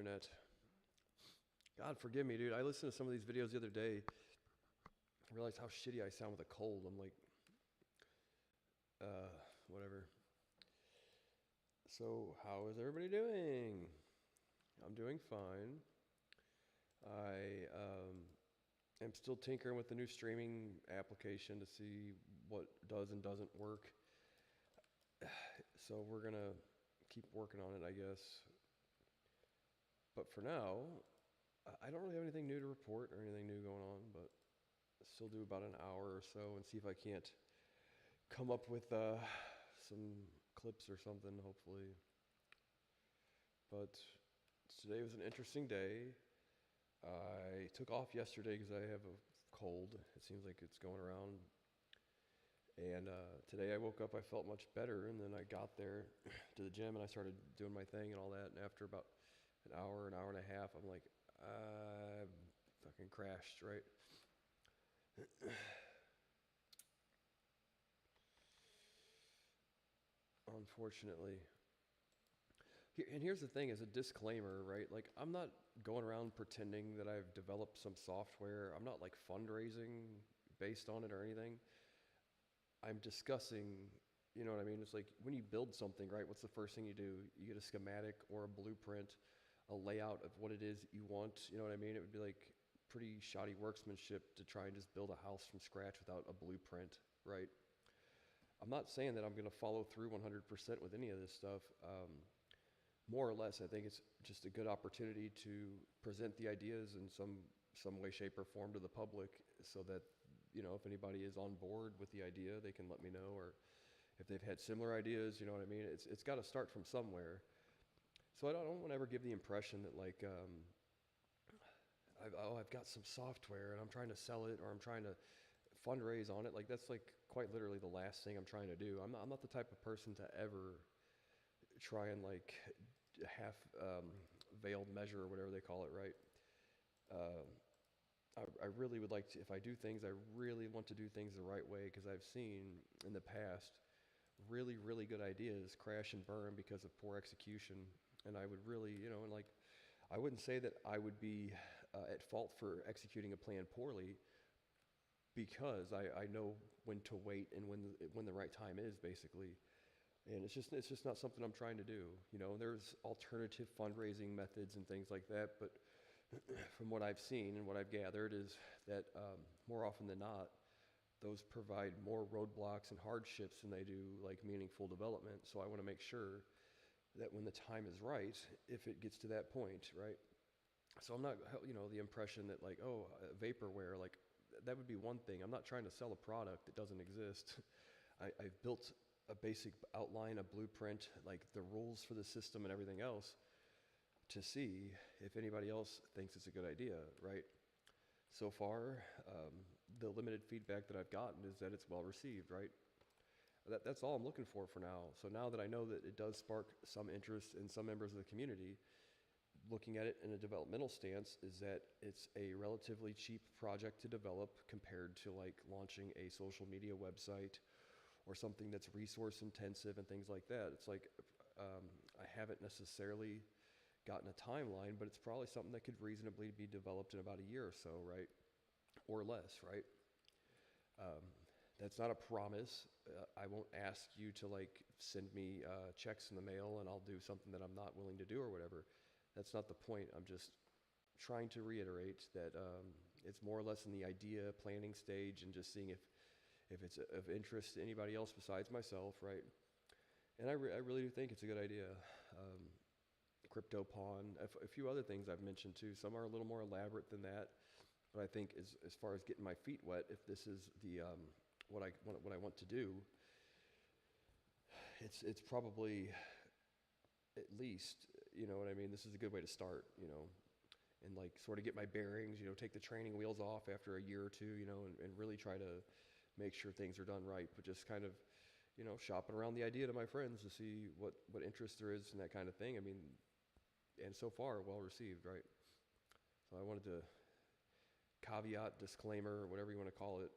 internet. God forgive me, dude. I listened to some of these videos the other day. I realized how shitty I sound with a cold. I'm like, whatever. So, how is everybody doing? I'm doing fine. I am still tinkering with the new streaming application to see what does and doesn't work. So we're gonna keep working on it, I guess. But for now, I don't really have anything new to report or anything new going on, but I'll still do about an hour or so and see if I can't come up with some clips or something, hopefully. But today was an interesting day. I took off yesterday because I have a cold. It seems like it's going around. And today I woke up, I felt much better, and then I got there to the gym and I started doing my thing and all that. And after about an hour and a half, I'm like, I fucking crashed, right? Unfortunately. And here's the thing, as a disclaimer, right? Like, I'm not going around pretending that I've developed some software. I'm not like fundraising based on it or anything. I'm discussing, you know what I mean? It's like when you build something, right? What's the first thing you do? You get a schematic or a blueprint, a layout of what it is you want. You know what I mean? It would be like pretty shoddy workmanship to try and just build a house from scratch without a blueprint, right? I'm not saying that I'm going to follow through 100% with any of this stuff. More or less, I think it's just a good opportunity to present the ideas in some way, shape, or form to the public, so that, you know, if anybody is on board with the idea, they can let me know, or if they've had similar ideas, you know what I mean? It's got to start from somewhere. So I don't want to ever give the impression that like, I've got some software and I'm trying to sell it, or I'm trying to fundraise on it. Like, that's like quite literally the last thing I'm trying to do. I'm not the type of person to ever try and like half veiled measure or whatever they call it, right? I really would like to, if I do things, I really want to do things the right way, because I've seen in the past really, really good ideas crash and burn because of poor execution. And I would really, you know, and like, I wouldn't say that I would be at fault for executing a plan poorly, because I know when to wait and when the right time is, basically. And it's just not something I'm trying to do. You know, there's alternative fundraising methods and things like that, but from what I've seen and what I've gathered is that more often than not, those provide more roadblocks and hardships than they do like meaningful development. So I want to make sure that when the time is right, if it gets to that point, right? So I'm not, you know, the impression that like, oh, vaporware, like that would be one thing. I'm not trying to sell a product that doesn't exist. I've built a basic outline, a blueprint, like the rules for the system and everything else, to see if anybody else thinks it's a good idea, right? So far, the limited feedback that I've gotten is that it's well received, right? That's all I'm looking for now. So now that I know that it does spark some interest in some members of the community, looking at it in a developmental stance is that it's a relatively cheap project to develop compared to like launching a social media website or something that's resource intensive and things like that. It's like, I haven't necessarily gotten a timeline, but it's probably something that could reasonably be developed in about a year or so, right? Or less, right? That's not a promise. I won't ask you to like send me checks in the mail and I'll do something that I'm not willing to do or whatever. That's not the point. I'm just trying to reiterate that it's more or less in the idea planning stage and just seeing if it's of interest to anybody else besides myself, right? And I really do think it's a good idea. Crypto pawn, a few other things I've mentioned too. Some are a little more elaborate than that, but I think as far as getting my feet wet, if this is the what I want to do, it's probably at least, you know what I mean. This is a good way to start, you know, and like sort of get my bearings. You know, take the training wheels off after a year or two, you know, and really try to make sure things are done right. But just kind of, you know, shopping around the idea to my friends to see what interest there is in that kind of thing. I mean, and so far, well received, right? So I wanted to caveat, disclaimer, whatever you want to call it.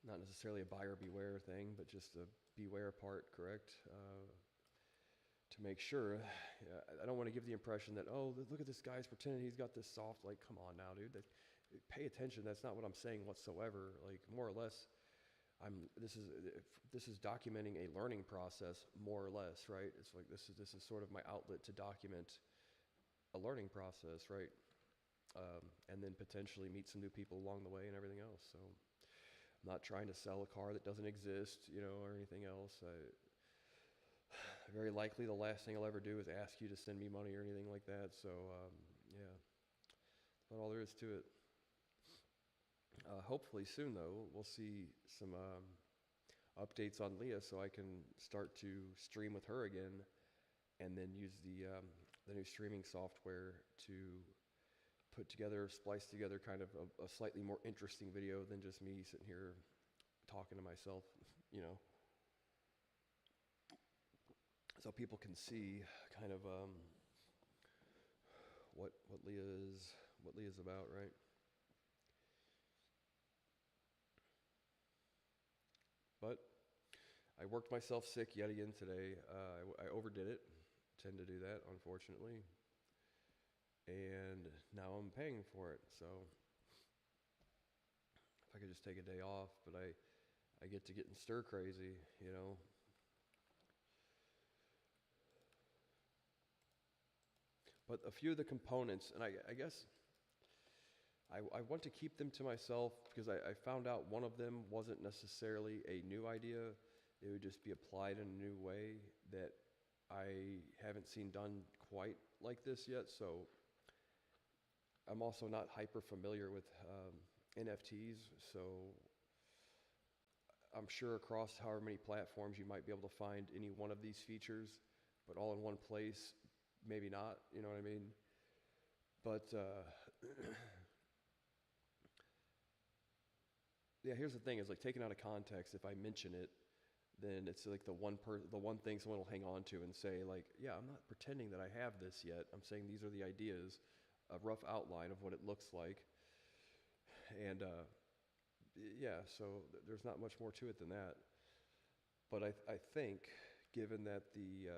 Not necessarily a buyer beware thing, but just a beware part, correct? to make sure. I don't want to give the impression that, oh, look at this guy's pretending he's got this soft. Like, come on now, dude. Pay attention. That's not what I'm saying whatsoever. Like, more or less, this is documenting a learning process, more or less, right? It's like this is sort of my outlet to document a learning process, right? And then potentially meet some new people along the way and everything else. So I'm not trying to sell a car that doesn't exist, or anything else. Very likely the last thing I'll ever do is ask you to send me money or anything like that. So yeah, that's about all there is to it. Hopefully soon, though, we'll see some updates on Leah, so I can start to stream with her again, and then use the new streaming software to put together, splice together kind of a slightly more interesting video than just me sitting here talking to myself, so people can see kind of what Leah's about, right? But I worked myself sick yet again today. I overdid it. Tend to do that, unfortunately. And now I'm paying for it. So if I could just take a day off, but I get to getting stir crazy, But a few of the components, and I guess I want to keep them to myself because I found out one of them wasn't necessarily a new idea. It would just be applied in a new way that I haven't seen done quite like this yet. So I'm also not hyper familiar with NFTs. So I'm sure across however many platforms you might be able to find any one of these features, but all in one place, maybe not, you know what I mean? But yeah, here's the thing: is like taken out of context. If I mention it, then it's like the one thing someone will hang on to and say, like, yeah, I'm not pretending that I have this yet. I'm saying these are the ideas, a rough outline of what it looks like, and yeah. So there's not much more to it than that. But I think, given that the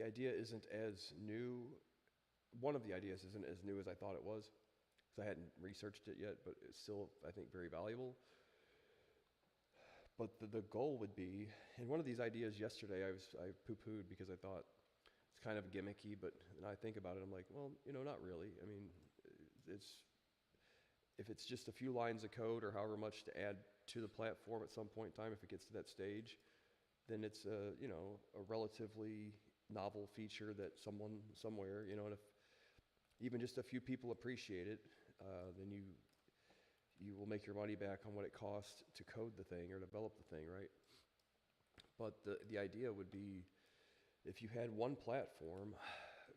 idea isn't as new. One of the ideas isn't as new as I thought it was, because I hadn't researched it yet, but it's still, I think, very valuable. But the goal would be, and one of these ideas yesterday I poo-pooed because I thought it's kind of gimmicky, but then I think about it, I'm like, well, not really. I mean, if it's just a few lines of code or however much to add to the platform at some point in time, if it gets to that stage, then it's a relatively novel feature that someone somewhere, and if even just a few people appreciate it, then you will make your money back on what it costs to code the thing or develop the thing, right? But the idea would be, if you had one platform,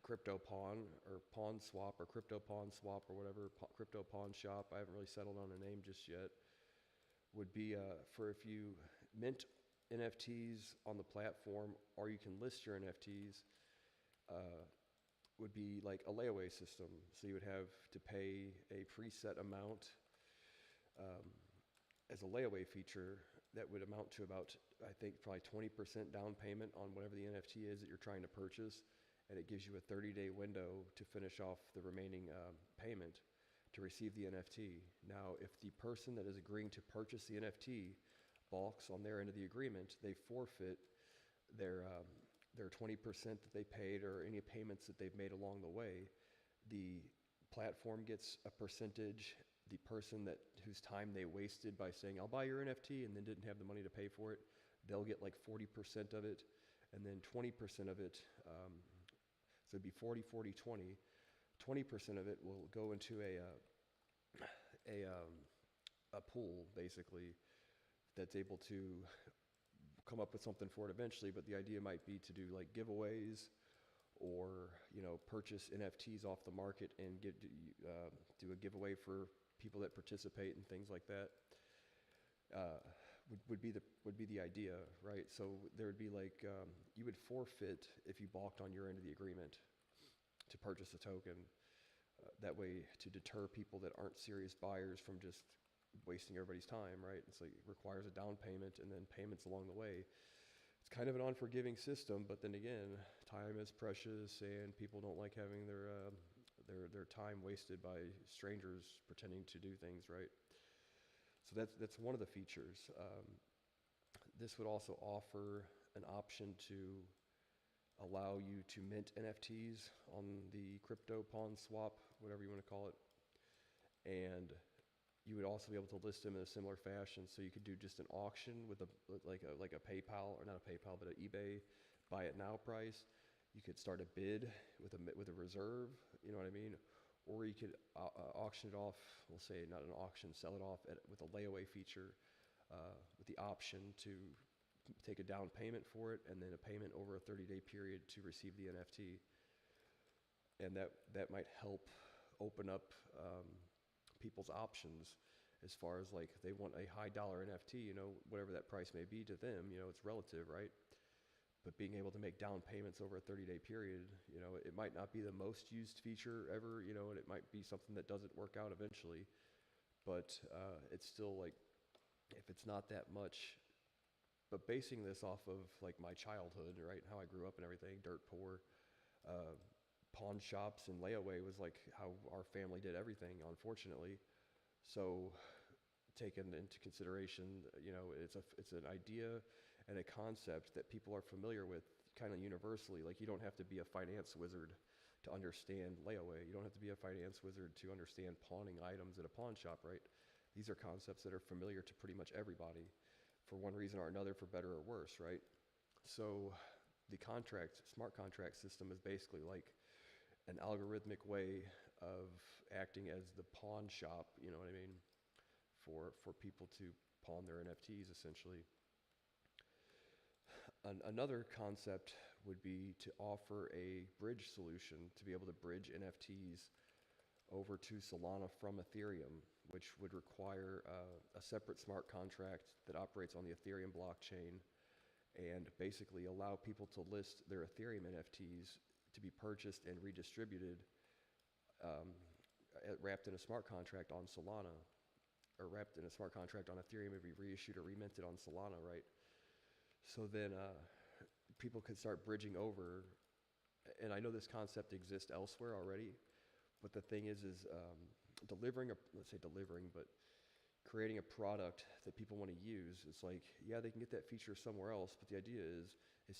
CryptoPawn or Pawn Swap or Crypto Pawn Swap or whatever, Crypto Pawn Shop, I haven't really settled on a name just yet, would be for if you mint NFTs on the platform, or you can list your NFTs, would be like a layaway system. So you would have to pay a preset amount as a layaway feature that would amount to about, I think, probably 20% down payment on whatever the NFT is that you're trying to purchase, and it gives you a 30-day window to finish off the remaining payment to receive the NFT. Now, if the person that is agreeing to purchase the NFT balks on their end of the agreement, they forfeit their 20% that they paid or any payments that they've made along the way. The platform gets a percentage. The person whose time they wasted by saying, I'll buy your NFT, and then didn't have the money to pay for it, they'll get like 40% of it, and then 20% of it, so it'd be 40, 40, 20. 20% of it will go into a pool, basically, that's able to come up with something for it eventually. But the idea might be to do like giveaways, or purchase NFTs off the market and do a giveaway for people that participate and things like that. Would be the idea, right? So there would be like you would forfeit if you balked on your end of the agreement to purchase a token. That way, to deter people that aren't serious buyers from just wasting everybody's time, right? It's like it requires a down payment and then payments along the way. It's kind of an unforgiving system, but then again, time is precious, and people don't like having their time wasted by strangers pretending to do things, right? So that's one of the features. This would also offer an option to allow you to mint NFTs on the crypto pawn swap, whatever you want to call it. And you would also be able to list them in a similar fashion. So you could do just an auction with like a PayPal, or not a PayPal, but an eBay buy it now price. You could start a bid with a reserve, you know what I mean? Or you could auction it off. We'll say not an auction, sell it off with a layaway feature, with the option to take a down payment for it, and then a payment over a 30-day period to receive the NFT. And that might help open up people's options as far as like they want a high dollar NFT, you know, whatever that price may be to them, you know, it's relative, right? But being able to make down payments over a 30-day period, you know, it might not be the most used feature ever, you know, and it might be something that doesn't work out eventually, but it's still like, if it's not that much. But basing this off of like my childhood, right, how I grew up and everything, dirt poor, pawn shops and layaway was like how our family did everything, unfortunately. So taken into consideration, you know, it's an idea and a concept that people are familiar with kind of universally. Like, you don't have to be a finance wizard to understand layaway. You don't have to be a finance wizard to understand pawning items at a pawn shop, right? These are concepts that are familiar to pretty much everybody, for one reason or another, for better or worse, right? So the smart contract system is basically like an algorithmic way of acting as the pawn shop, you know what I mean, for people to pawn their NFTs, essentially. Another concept would be to offer a bridge solution to be able to bridge NFTs over to Solana from Ethereum, which would require a separate smart contract that operates on the Ethereum blockchain, and basically allow people to list their Ethereum NFTs to be purchased and redistributed, wrapped in a smart contract on Solana, or wrapped in a smart contract on Ethereum and be reissued or reminted on Solana, right? So then people could start bridging over, and I know this concept exists elsewhere already. But the thing is creating a product that people want to use. It's like, yeah, they can get that feature somewhere else, but the idea is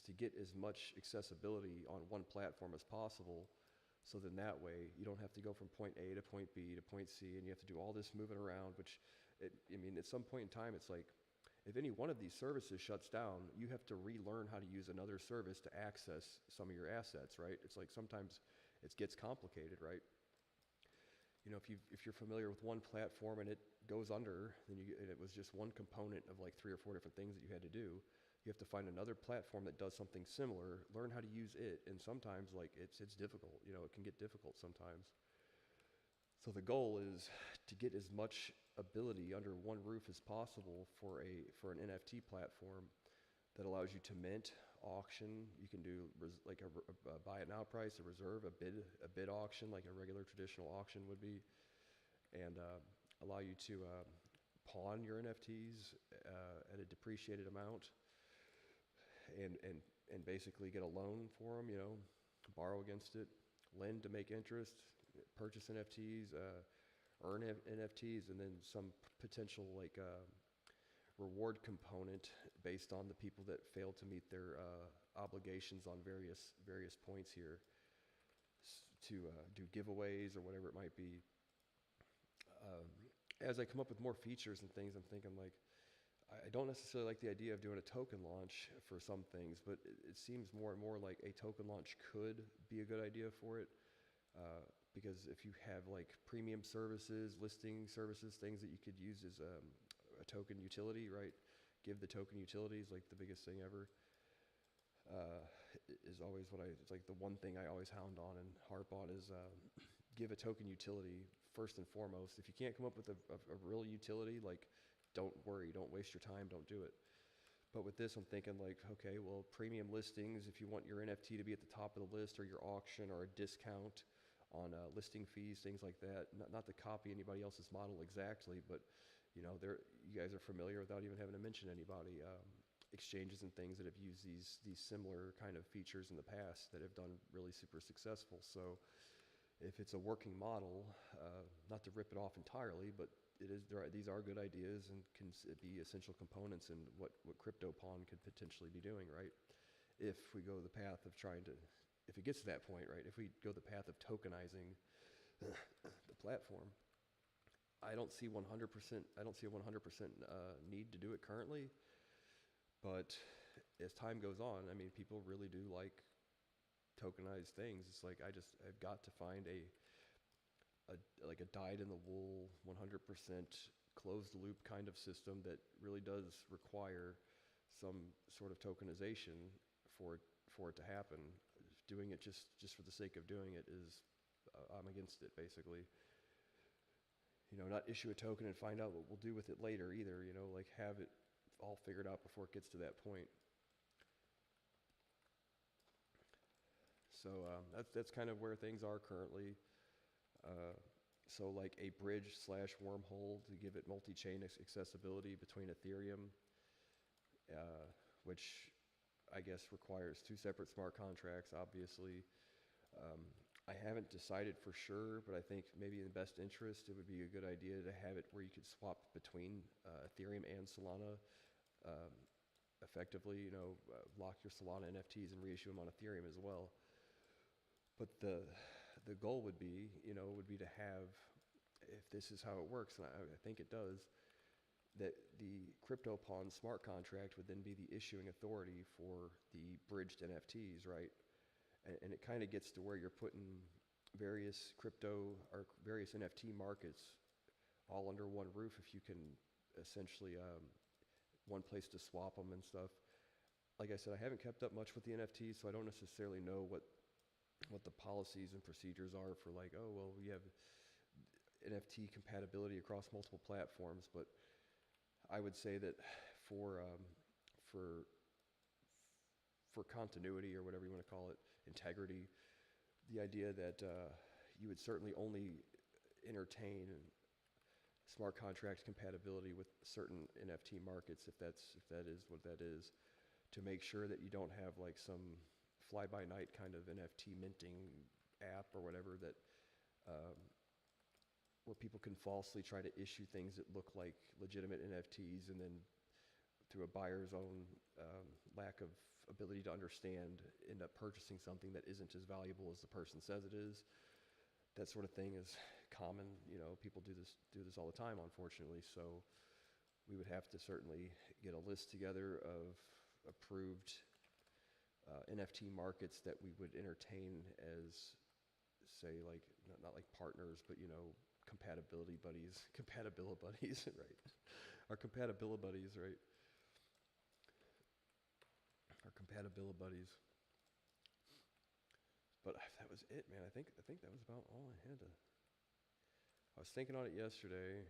to get as much accessibility on one platform as possible. So then that way you don't have to go from point A to point B to point C, and you have to do all this moving around, which, at some point in time, it's like, if any one of these services shuts down, you have to relearn how to use another service to access some of your assets, right? It's like sometimes it gets complicated, right? You know, if you're familiar with one platform and it goes under, and it was just one component of like 3 or 4 different things that you had to do, you have to find another platform that does something similar, learn how to use it, and sometimes like it's difficult. You know, it can get difficult sometimes. So the goal is to get as much ability under one roof as possible for an NFT platform that allows you to mint, auction. You can do like a buy it now price, a reserve, a bid auction, like a regular traditional auction would be, and allow you to pawn your NFTs at a depreciated amount, and basically get a loan for them. You know, borrow against it, lend to make interest, purchase NFTs, earn NFTs, and then some potential like reward component based on the people that fail to meet their obligations on various points here, to do giveaways or whatever it might be. As I come up with more features and things, I'm thinking like, I don't necessarily like the idea of doing a token launch for some things, but it seems more and more like a token launch could be a good idea for it. Because if you have like premium services, listing services, things that you could use as a token utility, right? Give the token utility is like the biggest thing ever. Is always it's like the one thing I always hound on and harp on is give a token utility first and foremost. If you can't come up with a real utility, like, don't worry, don't waste your time, don't do it. But with this, I'm thinking like, okay, well, premium listings, if you want your NFT to be at the top of the list, or your auction, or a discount on listing fees, things like that. Not to copy anybody else's model exactly, but You guys are familiar without even having to mention anybody. Exchanges and things that have used these similar kind of features in the past that have done really super successful. So if it's a working model, not to rip it off entirely, but these are good ideas and can be essential components in what CryptoPawn could potentially be doing, right? If we go the path of if it gets to that point, right? If we go the path of tokenizing the platform, I don't see 100%. I don't see a 100% need to do it currently, but as time goes on, I mean, people really do like tokenized things. It's like I've got to find a dyed-in-the-wool, 100% closed-loop kind of system that really does require some sort of tokenization for it to happen. Doing it just for the sake of doing it is, I'm against it, basically. Not issue a token and find out what we'll do with it later either, like have it all figured out before it gets to that point. So that's kind of where things are currently. So like a bridge/wormhole to give it multi-chain accessibility between Ethereum, which I guess requires 2 separate smart contracts, obviously. I haven't decided for sure, but I think maybe in the best interest, it would be a good idea to have it where you could swap between Ethereum and Solana effectively, lock your Solana NFTs and reissue them on Ethereum as well. But the goal would be to have, if this is how it works, and I think it does, that the CryptoPawn smart contract would then be the issuing authority for the bridged NFTs, right? And it kind of gets to where you're putting various crypto or various NFT markets all under one roof if you can essentially one place to swap them and stuff. Like I said, I haven't kept up much with the NFTs, so I don't necessarily know what the policies and procedures are for, like, oh, well, we have NFT compatibility across multiple platforms, but I would say that for continuity, or whatever you want to call it, integrity, the idea that you would certainly only entertain smart contract compatibility with certain NFT markets, if that is what that is, to make sure that you don't have like some fly-by-night kind of NFT minting app or whatever that where people can falsely try to issue things that look like legitimate NFTs, and then through a buyer's own lack of ability to understand, end up purchasing something that isn't as valuable as the person says it is. That sort of thing is common. People do this all the time, unfortunately. So we would have to certainly get a list together of approved NFT markets that we would entertain as, say, like not like partners, but compatibility buddies, right? Our compatibility buddies, right? Our compatibility buddies. But that was it, man. I think that was about all I had to. I was thinking on it yesterday,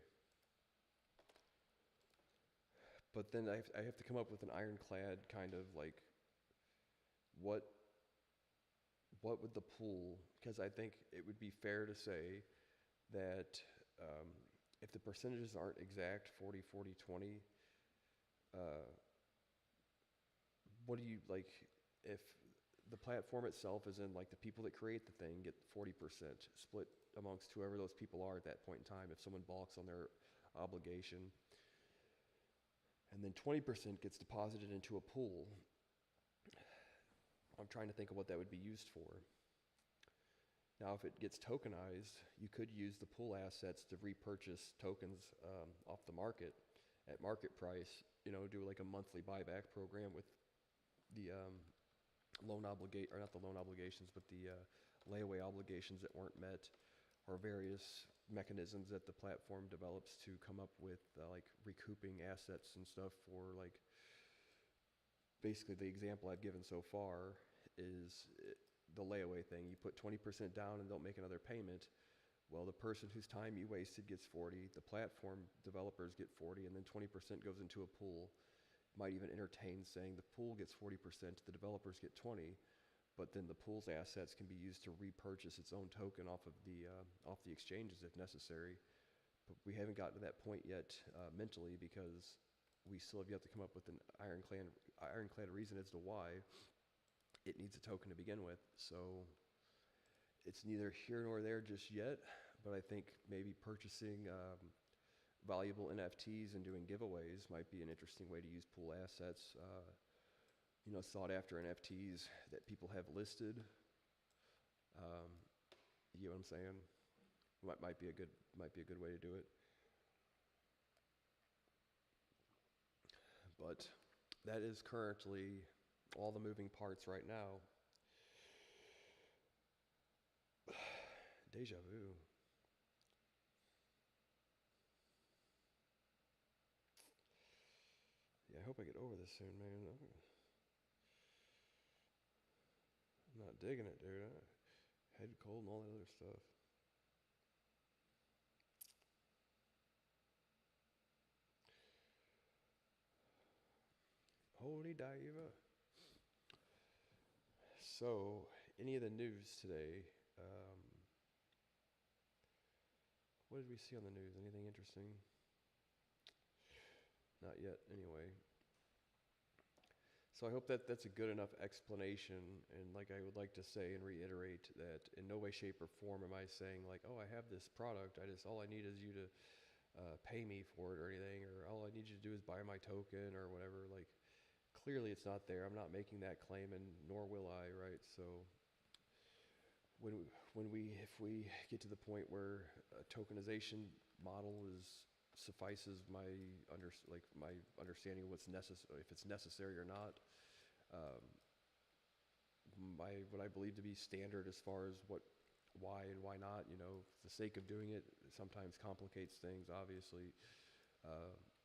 but then I have to come up with an ironclad kind of like what would the pool, because I think it would be fair to say that if the percentages aren't exact, 40, 40, 20, what do you, like, if the platform itself is in, like, the people that create the thing get 40% split amongst whoever those people are at that point in time, if someone balks on their obligation, and then 20% gets deposited into a pool. I'm trying to think of what that would be used for. Now, if it gets tokenized, you could use the pool assets to repurchase tokens off the market at market price, do like a monthly buyback program with the not the loan obligations, but the layaway obligations that weren't met, or various mechanisms that the platform develops to come up with like recouping assets and stuff for, like, basically the example I've given so far is the layaway thing. You put 20% down and don't make another payment. Well, the person whose time you wasted gets 40, the platform developers get 40, and then 20% goes into a pool. Might even entertain saying the pool gets 40%, the developers get 20, but then the pool's assets can be used to repurchase its own token off the exchanges if necessary, but we haven't gotten to that point yet mentally, because we still have yet to come up with an ironclad reason as to why it needs a token to begin with. So it's neither here nor there just yet, but I think maybe purchasing valuable NFTs and doing giveaways might be an interesting way to use pool assets. Sought after NFTs that people have listed. Um, you know what I'm saying? Might be a good way to do it. But that is currently all the moving parts right now. Deja vu. Yeah, I hope I get over this soon, man. I'm not digging it, dude. Head cold and all that other stuff. Holy diva. So, any of the news today? What did we see on the news? Anything interesting? Not yet, anyway. So I hope that that's a good enough explanation, and like I would like to say and reiterate that in no way, shape, or form am I saying like, oh, I have this product, all I need is you to pay me for it or anything, or all I need you to do is buy my token or whatever. Like, clearly it's not there. I'm not making that claim, and nor will I, right? So if we get to the point where a tokenization model suffices my understanding of what's necessary, if it's necessary or not, what I believe to be standard as far as why and why not, for the sake of doing it sometimes complicates things, obviously,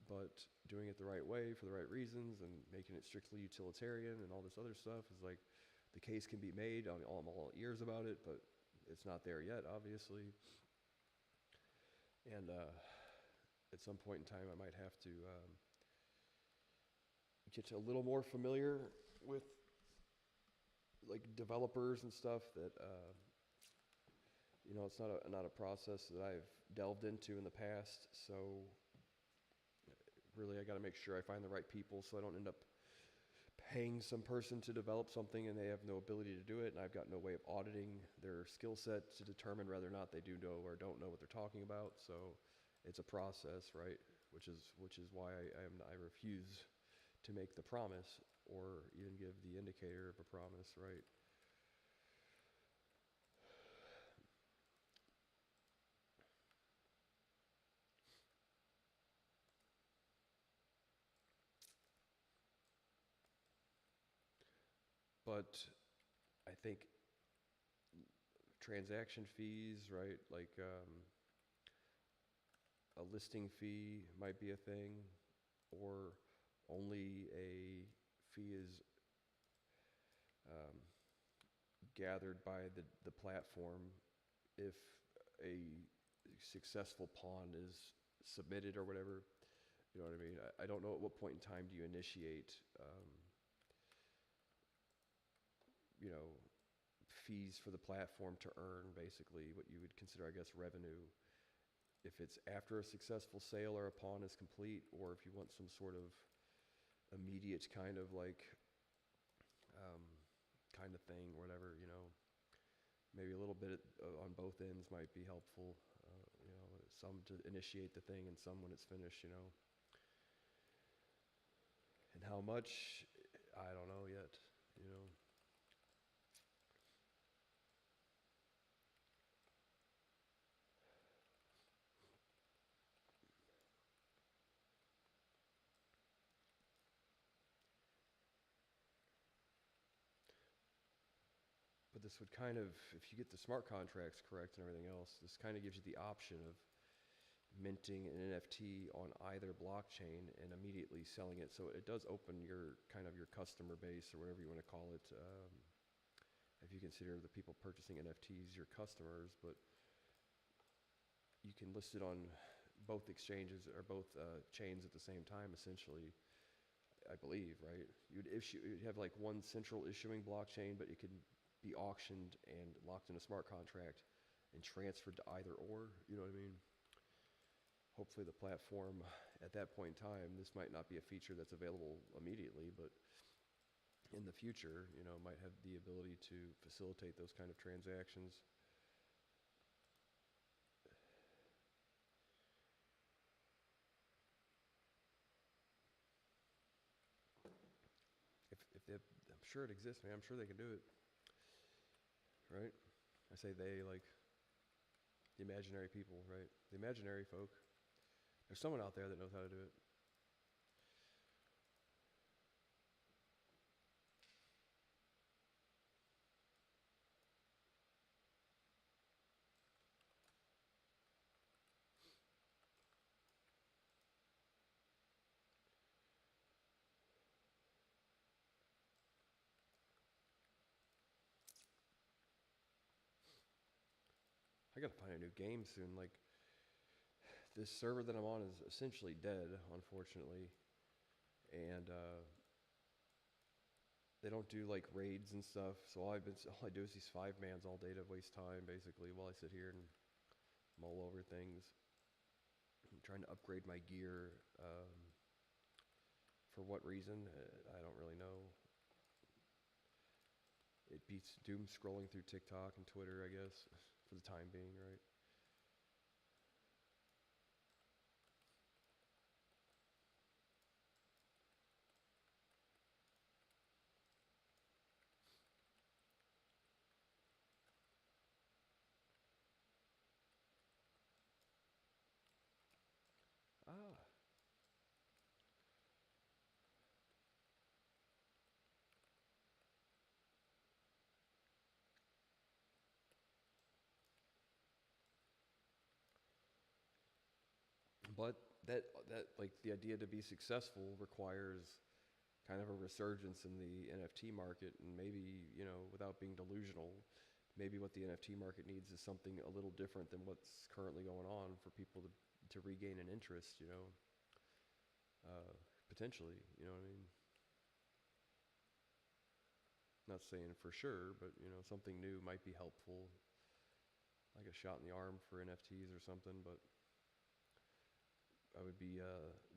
but doing it the right way for the right reasons and making it strictly utilitarian and all this other stuff is like, the case can be made. I'm all ears about it, but it's not there yet, obviously. And at some point in time, I might have to get a little more familiar with like developers and stuff that it's not a process that I've delved into in the past. So really, I got to make sure I find the right people so I don't end up paying some person to develop something and they have no ability to do it, and I've got no way of auditing their skill set to determine whether or not they do know or don't know what they're talking about. So it's a process, right? Which is why I refuse to make the promise or even give the indicator of a promise, right? But I think transaction fees, right? Like a listing fee might be a thing, or only a fee is gathered by the platform if a successful pawn is submitted or whatever. You know what I mean? I don't know at what point in time do you initiate fees for the platform to earn basically what you would consider, I guess, revenue. If it's after a successful sale or a pawn is complete, or if you want some sort of immediate kind of thing, whatever, maybe a little bit on both ends might be helpful. Some to initiate the thing and some when it's finished, And how much, I don't know yet. But this would kind of, if you get the smart contracts correct and everything else, this kind of gives you the option of minting an NFT on either blockchain and immediately selling it. So it does open your customer base, or whatever you want to call it. If you consider the people purchasing NFTs your customers, but you can list it on both exchanges or both chains at the same time, essentially. I believe, right? You'd have like one central issuing blockchain, but it could be auctioned and locked in a smart contract and transferred to either or. You know what I mean? hopefully the platform at that point in time, this might not be a feature that's available immediately, but in the future, might have the ability to facilitate those kind of transactions. If they, I'm sure it exists, man. I'm sure they can do it, right? I say they, like the imaginary people, right? The imaginary folk. There's someone out there that knows how to do it. I gotta find a new game soon. Like, this server that I'm on is essentially dead, unfortunately, and they don't do like raids and stuff. So all I do is these 5-mans all day to waste time, basically, while I sit here and mull over things. I'm trying to upgrade my gear. For what reason? I don't really know. It beats doom scrolling through TikTok and Twitter, I guess, for the time being, right? Ah, but that like the idea to be successful requires kind of a resurgence in the NFT market, and maybe, without being delusional, maybe what the NFT market needs is something a little different than what's currently going on for people to regain an interest, potentially, you know what I mean? Not saying for sure, but something new might be helpful, like a shot in the arm for NFTs or something. But I would be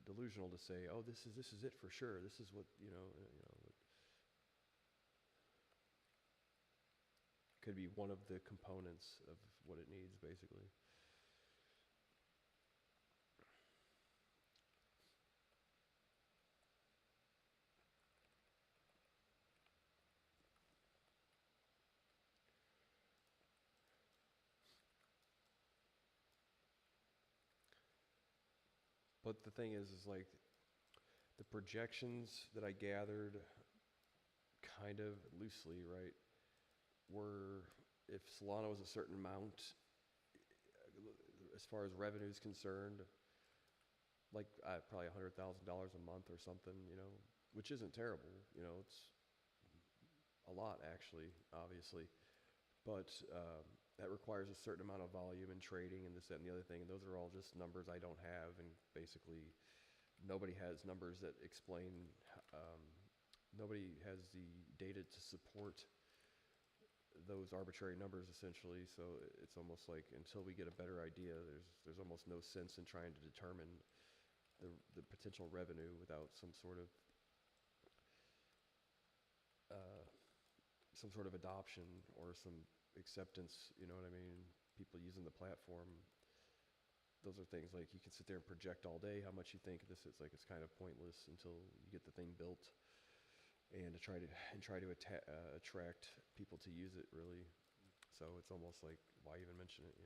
delusional to say, oh, this is it for sure. This is what could be one of the components of what it needs, basically. But the thing is like the projections that I gathered, kind of loosely, right, were if Solana was a certain amount, as far as revenue is concerned, like probably $100,000 a month or something, which isn't terrible. It's a lot actually, obviously, but that requires a certain amount of volume and trading and this, that, and the other thing. And those are all just numbers I don't have, and basically nobody has numbers that explain. Nobody has the data to support those arbitrary numbers, essentially. So it's almost like until we get a better idea, there's almost no sense in trying to determine the potential revenue without some sort of adoption or some acceptance. You know what I mean? People using the platform. Those are things like you can sit there and project all day how much you think this is. Like, it's kind of pointless until you get the thing built and to try to attract people to use it, really. So it's almost like, why even mention it,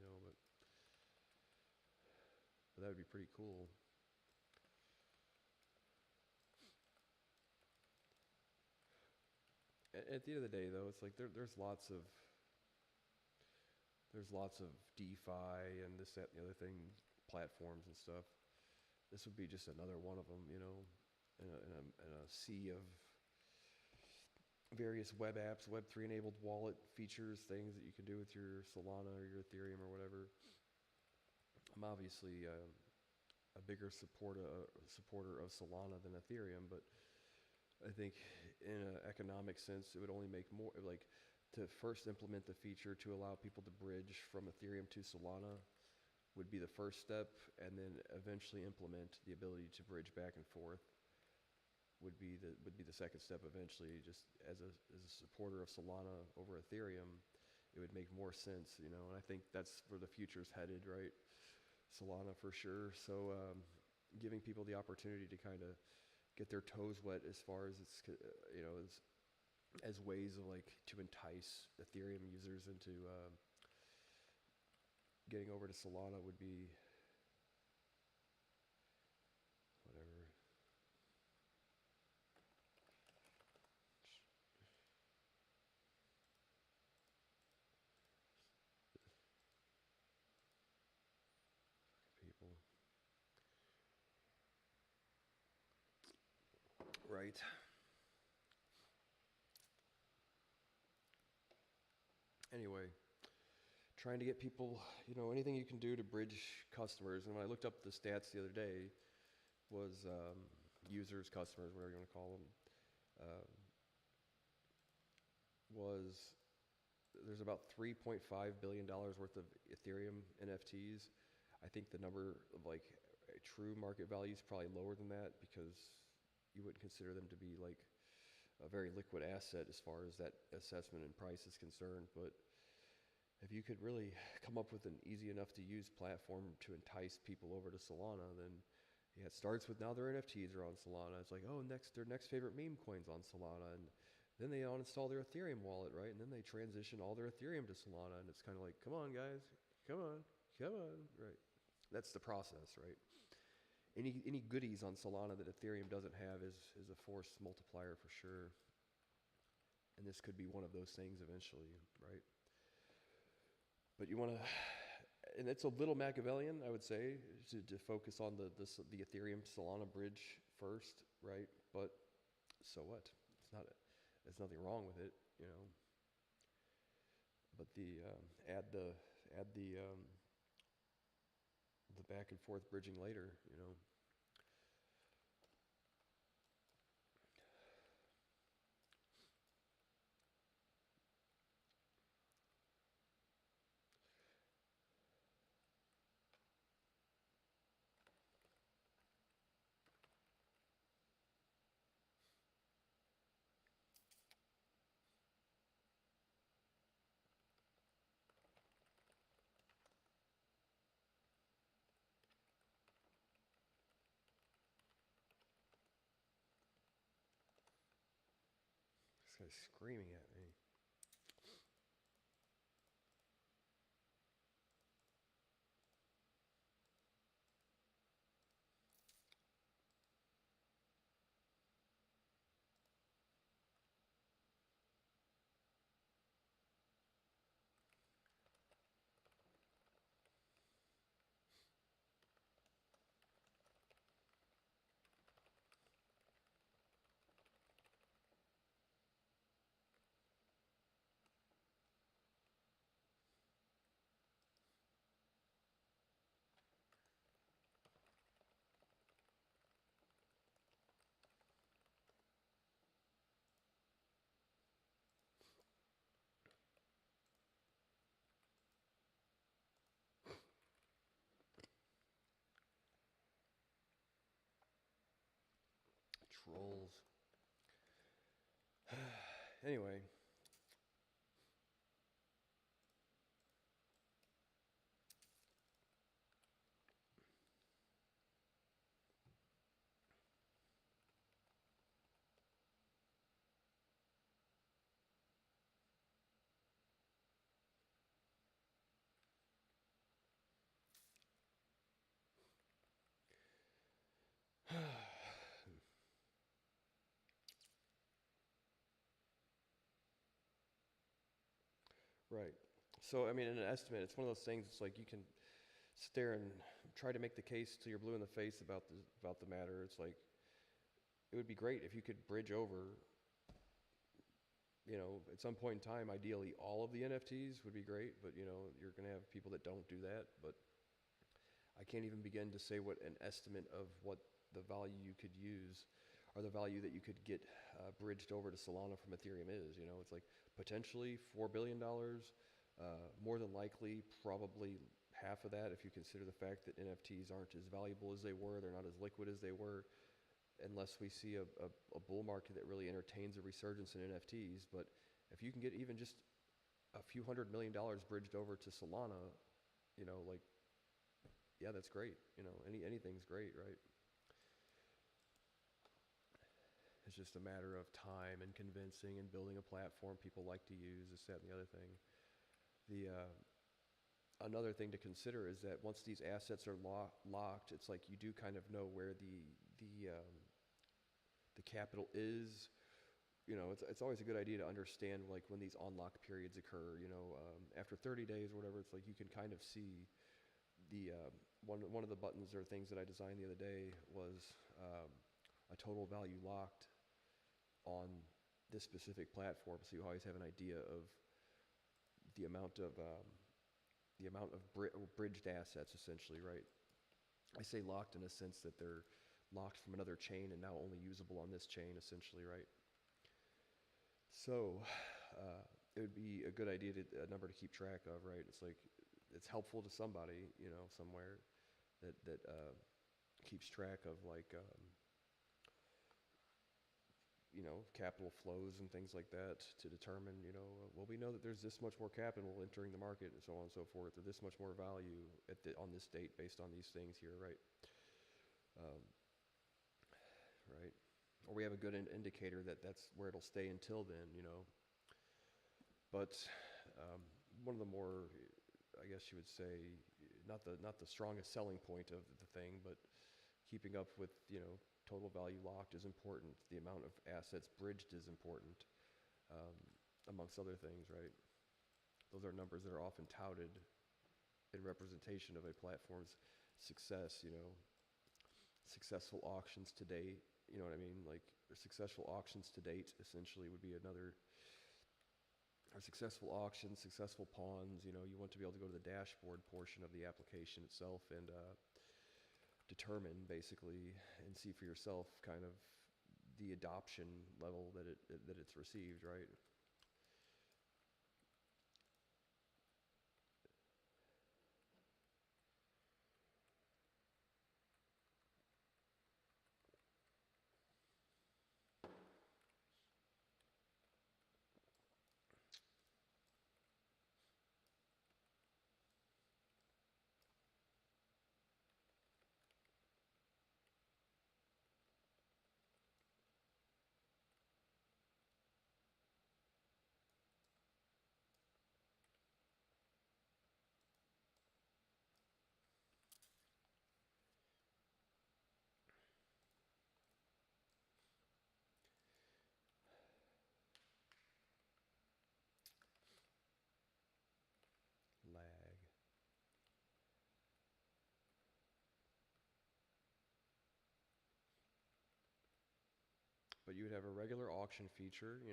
but that would be pretty cool. At the end of the day, though, it's like there's lots of DeFi and this, that, and the other thing, platforms and stuff. This would be just another one of them, in a sea of various web apps, Web3 enabled wallet features, things that you can do with your Solana or your Ethereum or whatever. I'm obviously a bigger supporter of Solana than Ethereum, but I think in an economic sense, it would only make more, like, to first implement the feature to allow people to bridge from Ethereum to Solana would be the first step, and then eventually implement the ability to bridge back and forth would be the second step eventually. Just as a supporter of Solana over Ethereum, it would make more sense, you know. And I think that's where the future's headed, right? Solana for sure. So giving people the opportunity to kind of get their toes wet as far as it's you know as ways of like to entice Ethereum users into getting over to Solana would be whatever. People. Right. Anyway, trying to get people, you know, anything you can do to bridge customers. And when I looked up the stats the other day, was users, customers, whatever you want to call them, um, was there's about $3.5 billion worth of Ethereum NFTs. I think the number of like true market value is probably lower than that because you wouldn't consider them to be like a very liquid asset as far as that assessment and price is concerned. But if you could really come up with an easy enough to use platform to entice people over to Solana, then yeah, it starts with now their NFTs are on Solana. It's like, oh, their next favorite meme coin's on Solana, and then they uninstall their Ethereum wallet, right? And then they transition all their Ethereum to Solana, and it's kind of like, come on, guys, come on, right? That's the process, right? Any goodies on Solana that Ethereum doesn't have is a force multiplier for sure. And this could be one of those things eventually, right? But you want to, and it's a little Machiavellian, I would say, to focus on the Ethereum Solana bridge first, right? But so what? There's nothing wrong with it, you know. But add the back and forth bridging later, you know. This guy's screaming at me. Trolls. Anyway. Right. So, I mean, in an estimate, it's one of those things. It's like you can sit there and try to make the case till you're blue in the face about the matter. It's like it would be great if you could bridge over. You know, at some point in time, ideally, all of the NFTs would be great. But you know, you're going to have people that don't do that. But I can't even begin to say what an estimate of what the value you could use or the value that you could get bridged over to Solana from Ethereum is. You know, it's like potentially $4 billion, more than likely probably half of that if you consider the fact that NFTs aren't as valuable as they were, they're not as liquid as they were, unless we see a bull market that really entertains a resurgence in NFTs. But if you can get even just a few $100 million bridged over to Solana, like, yeah, that's great. Anything's great, right? It's just a matter of time and convincing and building a platform people like to use, this, that, and the other thing. The another thing to consider is that once these assets are locked, it's like you do kind of know where the capital is. It's always a good idea to understand like when these unlock periods occur. After 30 days or whatever, it's like you can kind of see the one of the buttons or things that I designed the other day was a total value locked on this specific platform, so you always have an idea of the amount of bridged assets, essentially, right? I say locked in a sense that they're locked from another chain and now only usable on this chain, essentially, right? So it would be a good idea a number to keep track of, right? It's like it's helpful to somebody, somewhere that keeps track of like capital flows and things like that to determine, well, we know that there's this much more capital entering the market and so on and so forth, or this much more value on this date based on these things here, right? Right? Or we have a good indicator that that's where it'll stay until then, But one of the more, I guess you would say, not the strongest selling point of the thing, but keeping up with, total value locked is important. The amount of assets bridged is important, amongst other things, right? Those are numbers that are often touted in representation of a platform's success, successful auctions to date, you know what I mean? Like, successful auctions to date essentially would be another, or successful auctions, successful pawns, you want to be able to go to the dashboard portion of the application itself and determine basically and see for yourself kind of the adoption level that it's received, right? Lag. But you would have a regular auction feature, a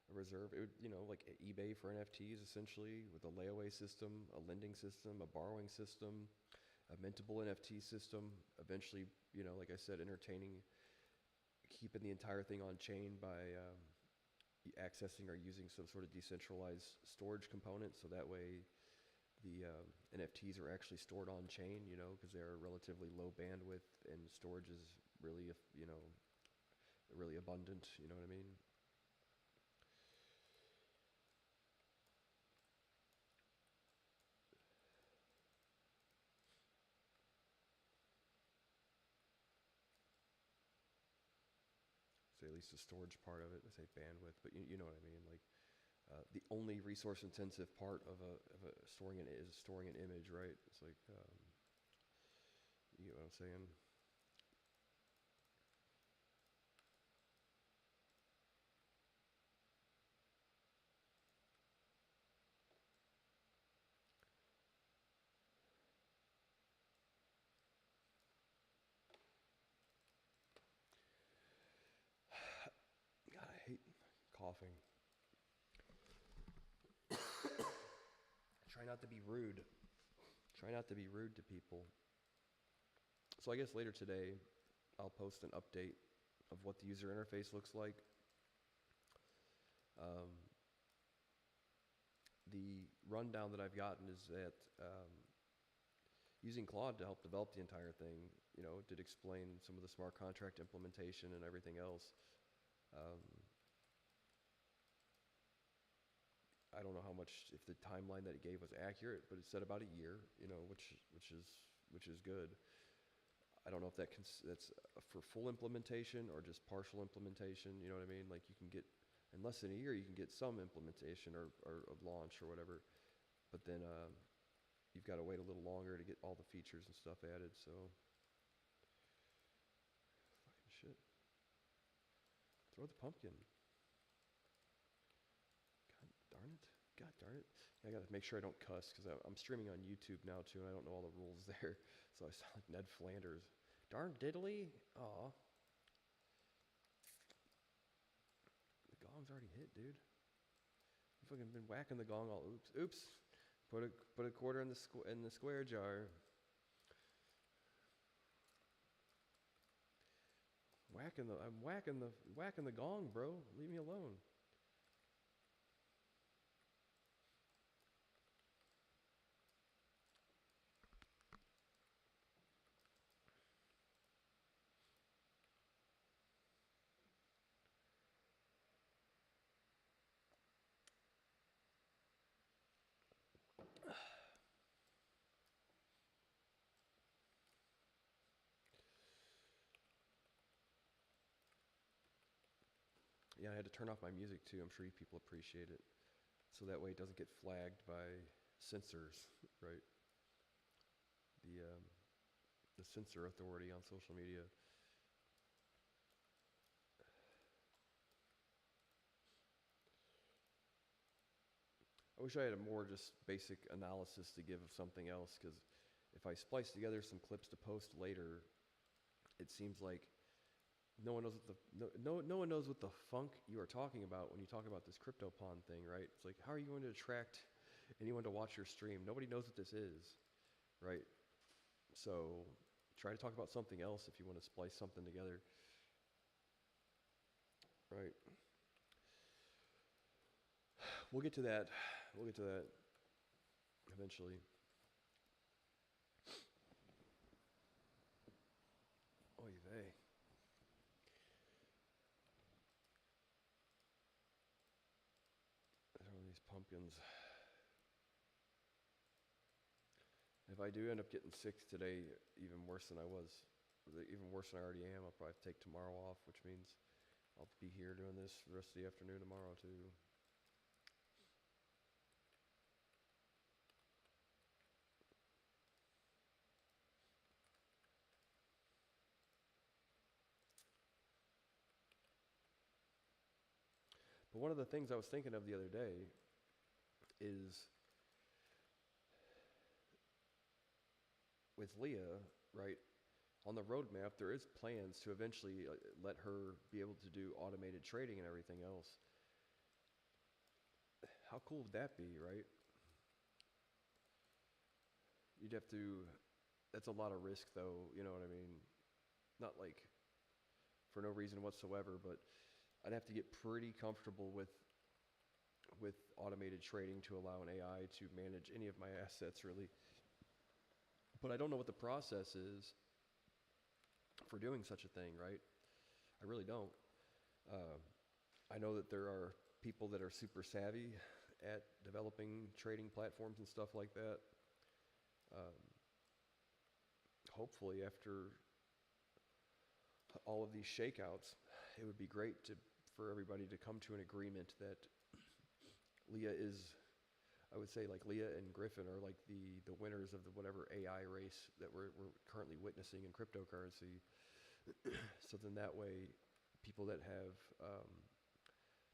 reserve. It would, like eBay for NFTs, essentially, with a layaway system, a lending system, a borrowing system, a mintable NFT system. Eventually, like I said, keeping the entire thing on chain by accessing or using some sort of decentralized storage component, so that way the NFTs are actually stored on chain, because they're relatively low bandwidth and storage is really, really abundant, you know what I mean? Say at least the storage part of it, I say bandwidth, but you know what I mean? Like the only resource intensive part of storing is storing an image, right? It's like, you know what I'm saying? God, I hate coughing. Try not to be rude. Try not to be rude to people. So I guess later today, I'll post an update of what the user interface looks like. The rundown that I've gotten is that using Claude to help develop the entire thing. Did explain some of the smart contract implementation and everything else. Um, I don't know how much, if the timeline that it gave was accurate, but it said about a year, which is good. I don't know if that's for full implementation or just partial implementation. You know what I mean? Like you can get, in less than a year, you can get some implementation or launch or whatever. But then you've got to wait a little longer to get all the features and stuff added. So, fucking shit. Throw the pumpkin. God darn it. God darn it. I got to make sure I don't cuss because I'm streaming on YouTube now too, and I don't know all the rules there. So I sound like Ned Flanders. Darn diddly. Aw. The gong's already hit, dude. You've fucking been whacking the gong all. Oops. Put a quarter in the square jar. I'm whacking the gong, bro. Leave me alone. Yeah, I had to turn off my music too. I'm sure you people appreciate it. So that way it doesn't get flagged by censors, right? The censor authority on social media. I wish I had a more just basic analysis to give of something else, because if I splice together some clips to post later, it seems like no one knows no one knows what the funk you are talking about when you talk about this crypto pawn thing, right? It's like, how are you going to attract anyone to watch your stream? Nobody knows what this is, right? So try to talk about something else if you want to splice something together, right? We'll get to that. We'll get to that eventually. Oy vey. These pumpkins. If I do end up getting sick today, even worse than I already am, I'll probably take tomorrow off, which means I'll be here doing this the rest of the afternoon tomorrow too. But one of the things I was thinking of the other day is with Leah, right? On the roadmap, there is plans to eventually let her be able to do automated trading and everything else. How cool would that be, right? You'd have to, that's a lot of risk though, you know what I mean? Not like for no reason whatsoever, but I'd have to get pretty comfortable with automated trading to allow an AI to manage any of my assets, really. But I don't know what the process is for doing such a thing, right? I really don't. I know that there are people that are super savvy at developing trading platforms and stuff like that. Hopefully, after all of these shakeouts, it would be great for everybody to come to an agreement that Leah is, I would say, like Leah and Griffin are like the winners of the whatever AI race that we're currently witnessing in cryptocurrency. So then that way, people that have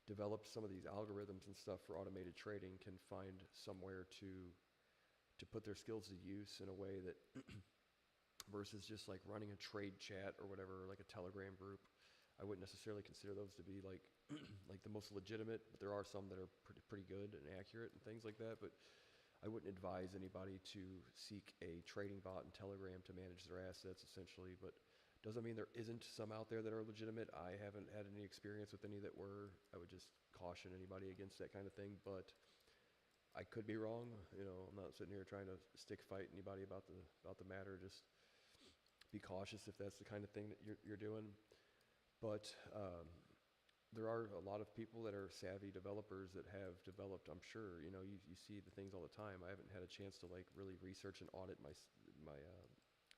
developed some of these algorithms and stuff for automated trading can find somewhere to put their skills to use in a way that versus just like running a trade chat or whatever, like a Telegram group. I wouldn't necessarily consider those to be like like the most legitimate, but there are some that are pretty good and accurate and things like that. But I wouldn't advise anybody to seek a trading bot in Telegram to manage their assets, essentially. But doesn't mean there isn't some out there that are legitimate. I haven't had any experience with any that were. I would just caution anybody against that kind of thing. But I could be wrong. I'm not sitting here trying to stick fight anybody about the matter. Just be cautious if that's the kind of thing that you're doing. But there are a lot of people that are savvy developers that have developed. I'm sure you see the things all the time. I haven't had a chance to like really research and audit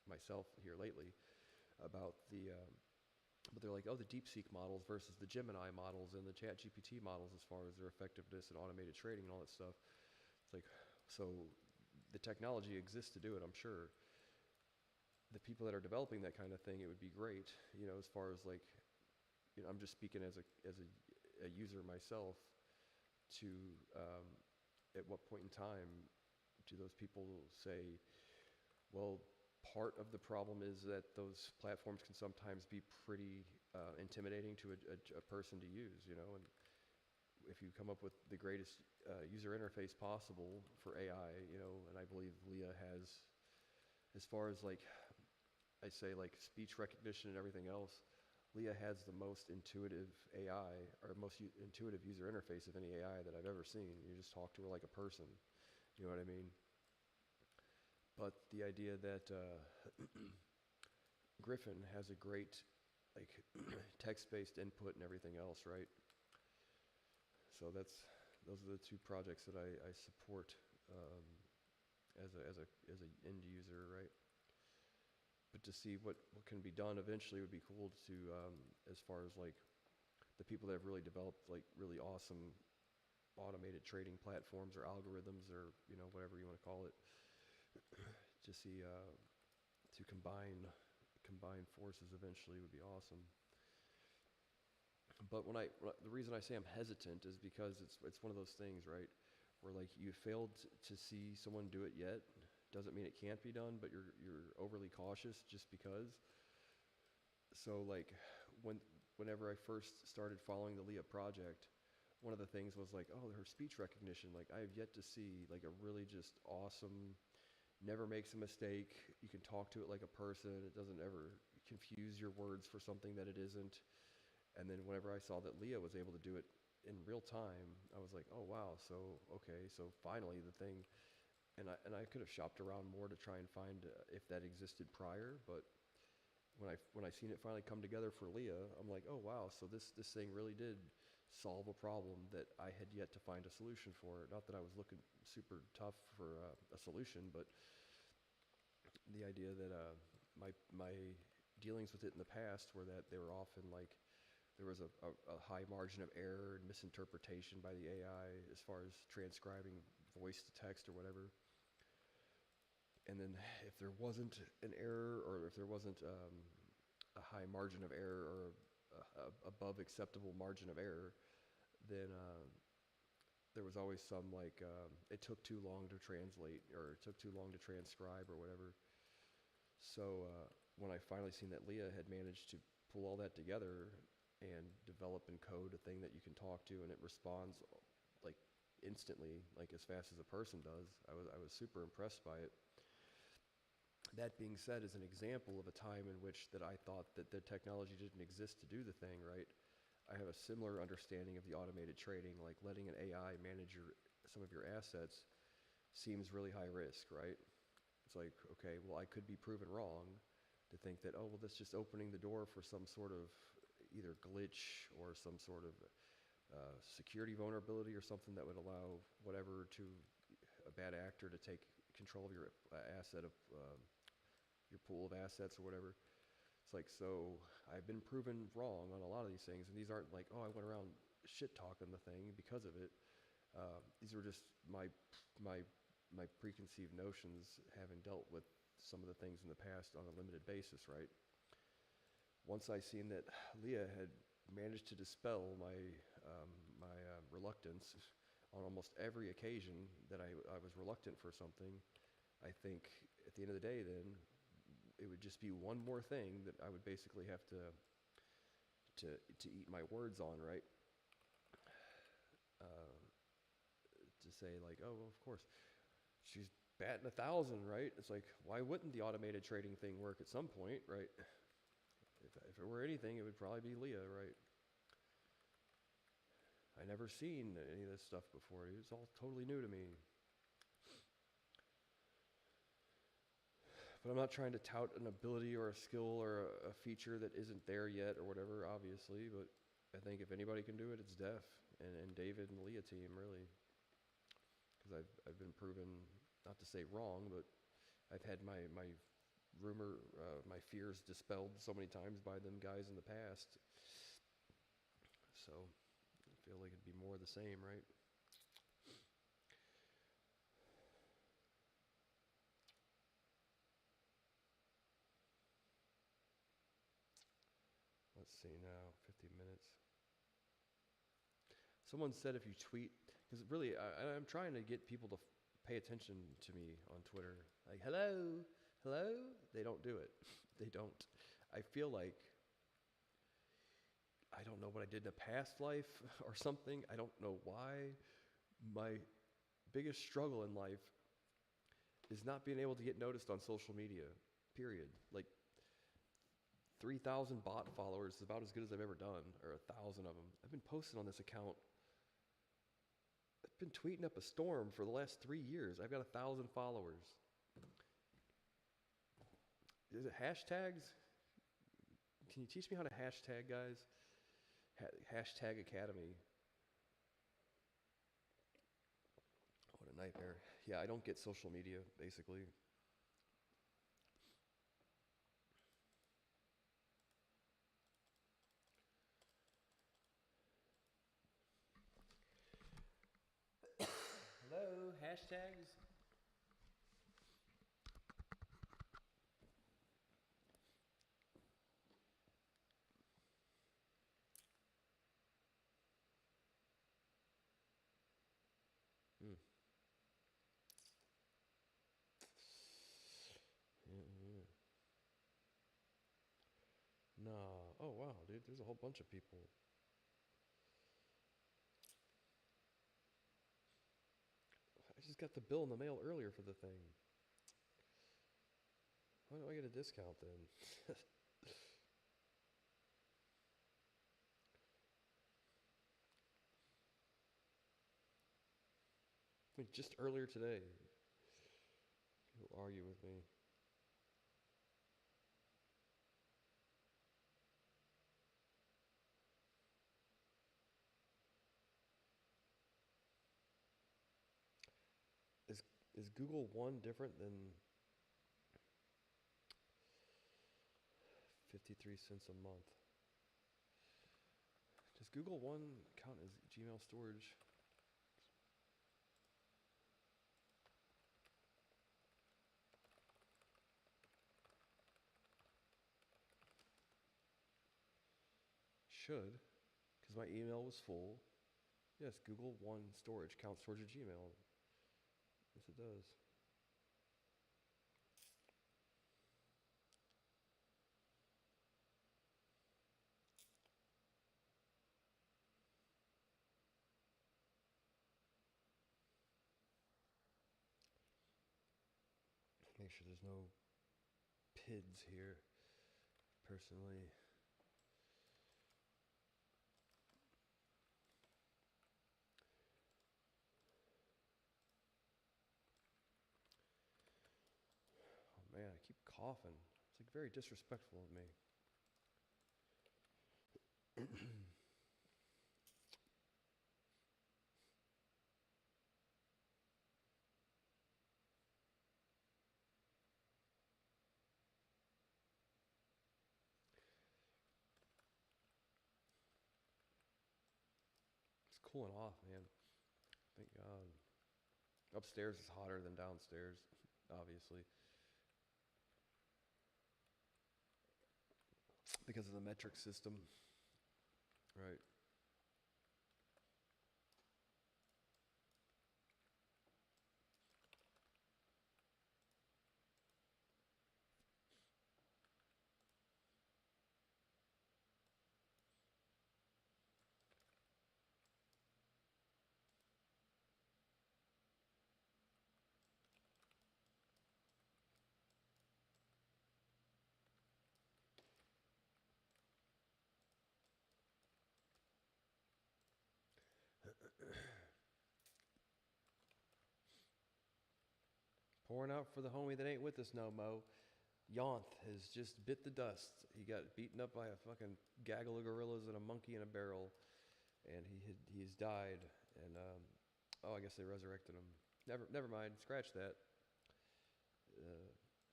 myself here lately about but they're like, oh, the DeepSeek models versus the Gemini models and the ChatGPT models as far as their effectiveness and automated trading and all that stuff. It's like, so the technology exists to do it, I'm sure. The people that are developing that kind of thing, it would be great, as far as like, I'm just speaking as a user myself to, at what point in time do those people say, well, part of the problem is that those platforms can sometimes be pretty intimidating to a person to use, and if you come up with the greatest user interface possible for AI, and I believe Leah has, as far as like, I say like speech recognition and everything else, Leah has the most intuitive AI or most intuitive user interface of any AI that I've ever seen. You just talk to her like a person, you know what I mean? But the idea that Griffin has a great like text-based input and everything else, right? So those are the two projects that I support as a end user, right? But to see what can be done eventually would be cool to as far as like the people that have really developed like really awesome automated trading platforms or algorithms or whatever you want to call it. To see to combine forces eventually would be awesome. But the reason I say I'm hesitant is because it's one of those things, right, where like you failed to see someone do it yet doesn't mean it can't be done, but you're overly cautious just because. So like whenever I first started following the Leah project, one of the things was like, oh, her speech recognition, like I have yet to see like a really just awesome, never makes a mistake. You can talk to it like a person. It doesn't ever confuse your words for something that it isn't. And then whenever I saw that Leah was able to do it in real time, I was like, oh wow, so okay, so finally the thing. And I could have shopped around more to try and find if that existed prior, but when I seen it finally come together for Leah, I'm like, oh wow, so this thing really did solve a problem that I had yet to find a solution for. Not that I was looking super tough for a solution, but the idea that my dealings with it in the past were that they were often like there was a high margin of error and misinterpretation by the AI as far as transcribing voice to text or whatever. And then if there wasn't an error or if there wasn't a high margin of error or above acceptable margin of error, then there was always some like it took too long to translate or it took too long to transcribe or whatever. So when I finally seen that Leah had managed to pull all that together and develop and code a thing that you can talk to and it responds like instantly, like as fast as a person does, I was super impressed by it. That being said, as an example of a time in which that I thought that the technology didn't exist to do the thing, right? I have a similar understanding of the automated trading, like letting an AI manage some of your assets seems really high risk, right? It's like, okay, well, I could be proven wrong to think that, oh, well, that's just opening the door for some sort of either glitch or some sort of security vulnerability or something that would allow whatever to a bad actor to take control of your asset of your pool of assets or whatever. It's like, so I've been proven wrong on a lot of these things, and these aren't like, oh, I went around shit talking the thing because of it. These were just my preconceived notions, having dealt with some of the things in the past on a limited basis, right? Once I seen that Leah had managed to dispel my reluctance on almost every occasion that I was reluctant for something, I think at the end of the day then, it would just be one more thing that I would basically have to eat my words on, right? To say like, oh, well, of course, she's batting 1,000, right? It's like, why wouldn't the automated trading thing work at some point, right? If it were anything, it would probably be Leah, right? I never seen any of this stuff before. It was all totally new to me. But I'm not trying to tout an ability or a skill or a feature that isn't there yet or whatever, obviously. But I think if anybody can do it, it's Def and David and the Leah team, really. Because I've been proven, not to say wrong, but I've had my rumor, my fears dispelled so many times by them guys in the past. So I feel like it'd be more of the same, right? Let's see now, 50 minutes. Someone said if you tweet, because really I'm trying to get people to pay attention to me on Twitter. Like, hello, hello? They don't do it. They don't. I feel like, I don't know what I did in a past life or something. I don't know why. My biggest struggle in life is not being able to get noticed on social media, period. Like, 3,000 bot followers is about as good as I've ever done, or 1,000 of them. I've been posting on this account. I've been tweeting up a storm for the last 3 years. I've got 1,000 followers. Is it hashtags? Can you teach me how to hashtag, guys? Hashtag Academy. What a nightmare. Yeah, I don't get social media, basically. Hello, hashtags? Mm. Yeah. No. Oh, wow, dude. There's a whole bunch of people. I just got the bill in the mail earlier for the thing. Why do I get a discount then? I mean, just earlier today. People argue with me. Is Google One different than 53 cents a month? Does Google One count as Gmail storage? Should, because my email was full. Yes, Google One storage counts towards your Gmail. Yes, it does. Make sure there's no PIDs here, personally. Oh man, I keep coughing. It's like very disrespectful of me. It's cooling off, man. Thank God. Upstairs is hotter than downstairs, obviously. Because of the metric system. Right. Pouring out for the homie that ain't with us no mo. Yonth has just bit the dust. He got beaten up by a fucking gaggle of gorillas and a monkey in a barrel, and he's died. And oh, I guess they resurrected him. Never mind. Scratch that.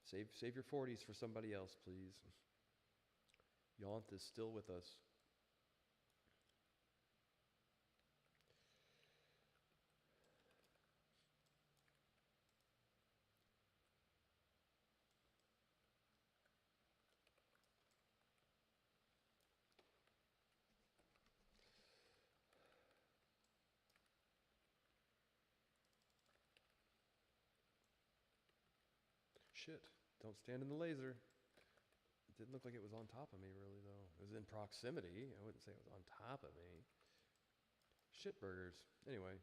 Save your 40s for somebody else, please. Yonth is still with us. Shit. Don't stand in the laser. It didn't look like it was on top of me, really, though. It was in proximity. I wouldn't say it was on top of me. Shit burgers. Anyway.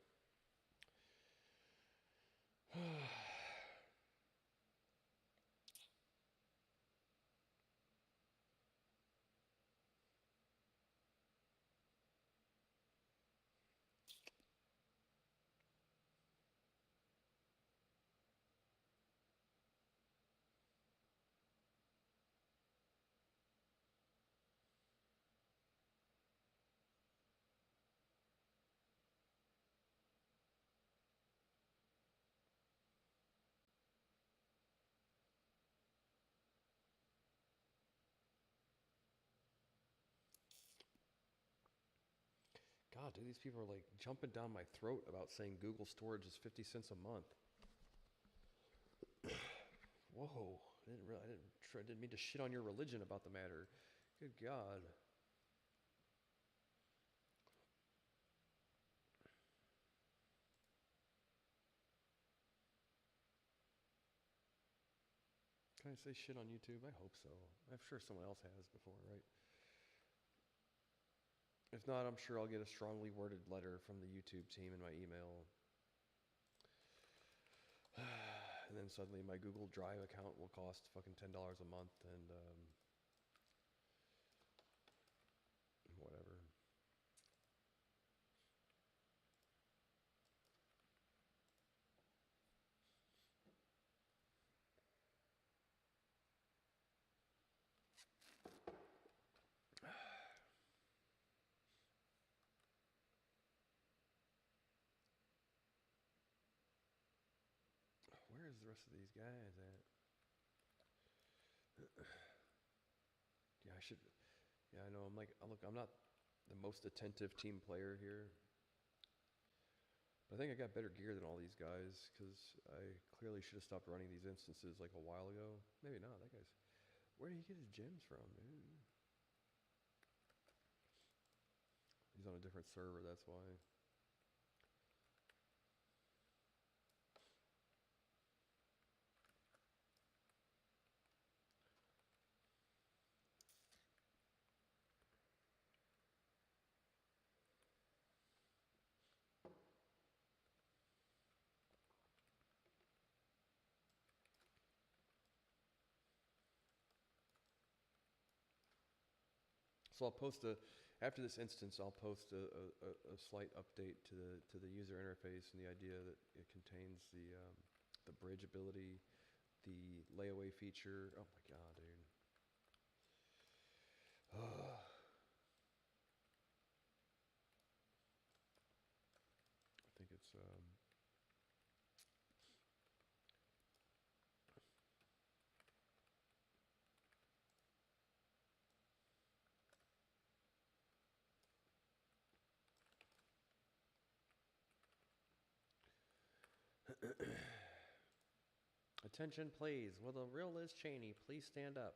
God, dude, these people are like jumping down my throat about saying Google storage is 50 cents a month. Whoa, I didn't mean to shit on your religion about the matter. Good God. Can I say shit on YouTube? I hope so. I'm sure someone else has before, right? If not, I'm sure I'll get a strongly worded letter from the YouTube team in my email. And then suddenly my Google Drive account will cost fucking $10 a month and whatever. Where's the rest of these guys at? Yeah, I should. Yeah, I know. Look, I'm not the most attentive team player here. But I think I got better gear than all these guys because I clearly should have stopped running these instances like a while ago. Maybe not. That guy's. Where did he get his gems from, dude? He's on a different server, that's why. So I'll post after this instance, I'll post a slight update to the user interface and the idea that it contains the bridge ability, the layaway feature. Oh my God, dude. I think it's Attention, please. Will the real Liz Cheney please stand up?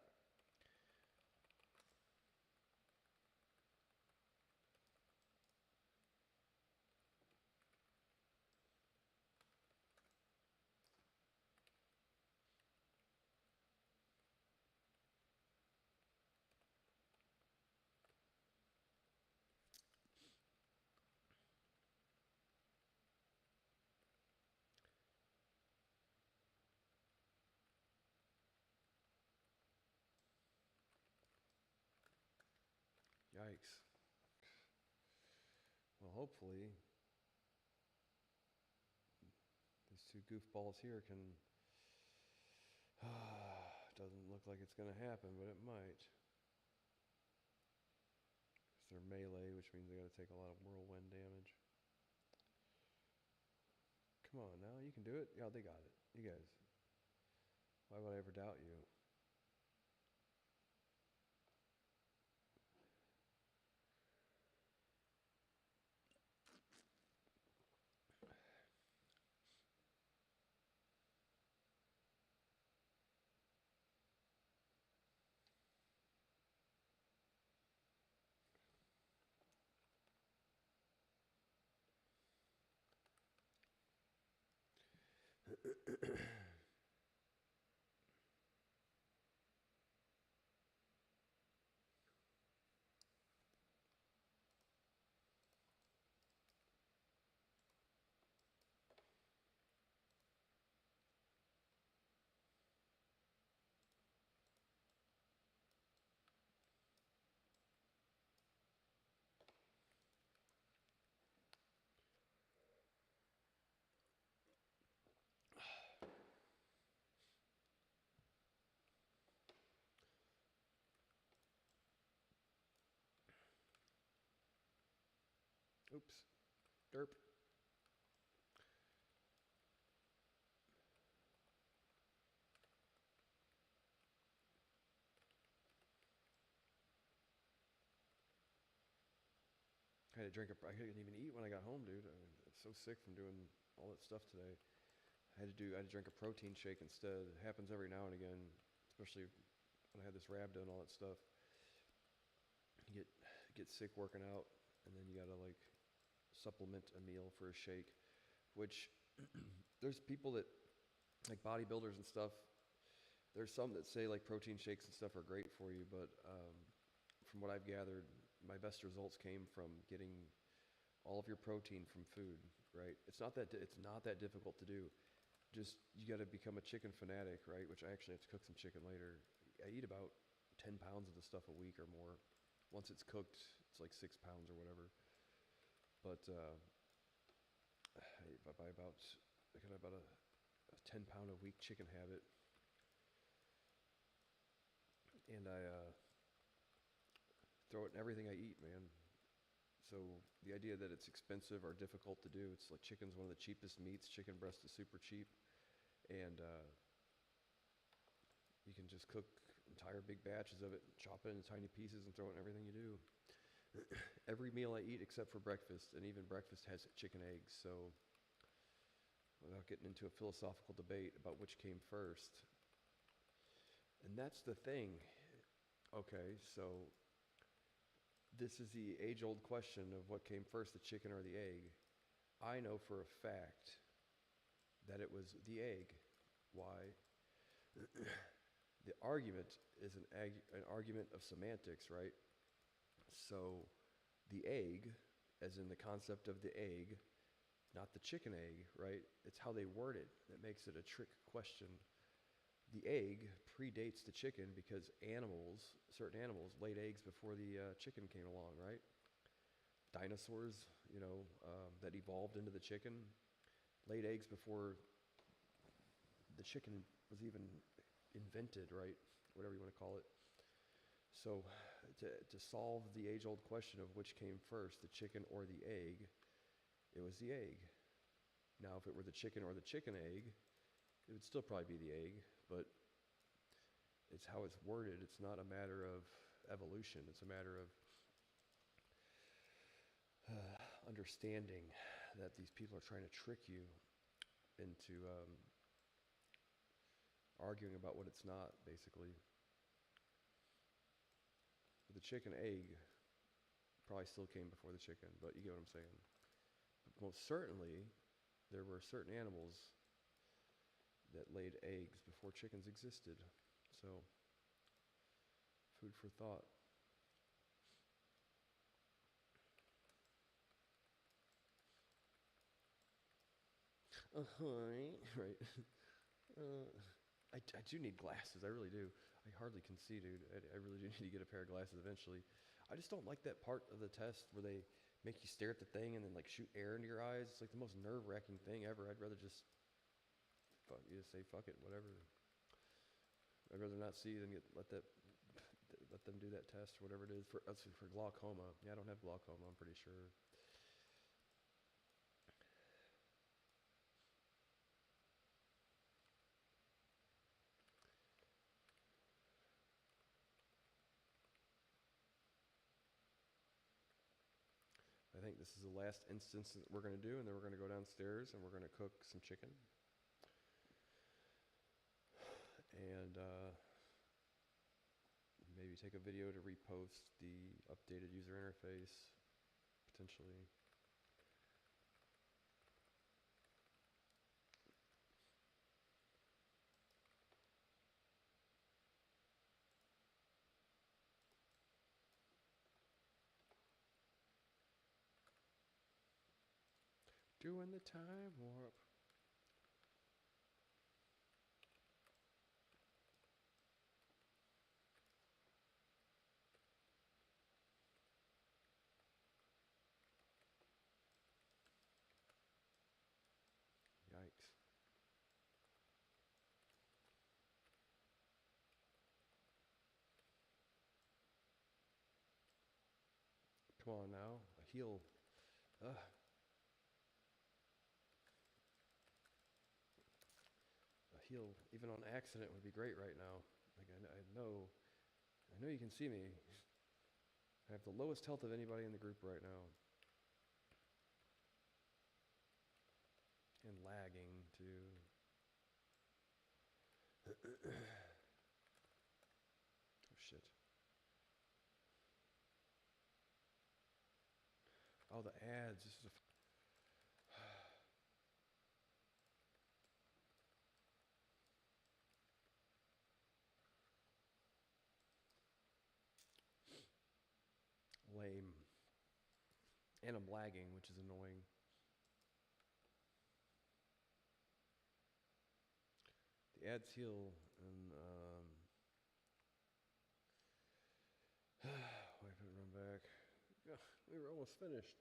Yikes. Well, hopefully two goofballs here can. Doesn't look like it's gonna happen, but it might. They're melee, which means they gotta take a lot of whirlwind damage. Come on now, you can do it. Yeah, they got it. You guys. Why would I ever doubt you? Oops. Derp. I had to drink I couldn't even eat when I got home, dude. I was so sick from doing all that stuff today. I had to drink a protein shake instead. It happens every now and again, especially when I had this rhabdo and all that stuff. You get sick working out, and then you gotta like supplement a meal for a shake, which there's people that like bodybuilders and stuff. There's some that say like protein shakes and stuff are great for you, but from what I've gathered, my best results came from getting all of your protein from food. Right? It's not that difficult to do. Just you got to become a chicken fanatic, right? Which I actually have to cook some chicken later. I eat about 10 pounds of the stuff a week or more. Once it's cooked, it's like 6 pounds or whatever. But I got about a 10 pound a week chicken habit, and I throw it in everything I eat, man. So the idea that it's expensive or difficult to do, it's like chicken's one of the cheapest meats. Chicken breast is super cheap, and you can just cook entire big batches of it, chop it into tiny pieces, and throw it in everything you do. Every meal I eat except for breakfast, and even breakfast has chicken eggs. So without getting into a philosophical debate about which came first, and that's the thing. Okay, so this is the age-old question of what came first, the chicken or the egg. I know for a fact that it was the egg. Why? The argument is an argument of semantics, right? So the egg, as in the concept of the egg, not the chicken egg, right? It's how they word it that makes it a trick question. The egg predates the chicken because certain animals, laid eggs before the chicken came along, right? Dinosaurs, that evolved into the chicken, laid eggs before the chicken was even invented, right? Whatever you want to call it. So to solve the age-old question of which came first, the chicken or the egg, it was the egg. Now, if it were the chicken or the chicken egg, it would still probably be the egg, but it's how it's worded. It's not a matter of evolution. It's a matter of understanding that these people are trying to trick you into arguing about what it's not, basically. The chicken egg probably still came before the chicken, but you get what I'm saying. But most certainly, there were certain animals that laid eggs before chickens existed. So, food for thought. Right. I do need glasses. I really do. I hardly can see, dude. I really do need to get a pair of glasses eventually. I just don't like that part of the test where they make you stare at the thing and then like shoot air into your eyes. It's like the most nerve-wracking thing ever. I'd rather just you just say fuck it, whatever. I'd rather not see than let them do that test or whatever it is for glaucoma. Yeah, I don't have glaucoma, I'm pretty sure. I think this is the last instance that we're going to do, and then we're going to go downstairs and we're going to cook some chicken. And maybe take a video to repost the updated user interface, potentially. Doing the time warp. Yikes. Come on now, a heal. Ugh. A heal, even on accident, would be great right now. Like I know you can see me. I have the lowest health of anybody in the group right now. And lagging too. Oh shit. Oh, the ads. This is lame. And I'm lagging, which is annoying. The ads heal, and wait for it to run back. We were almost finished.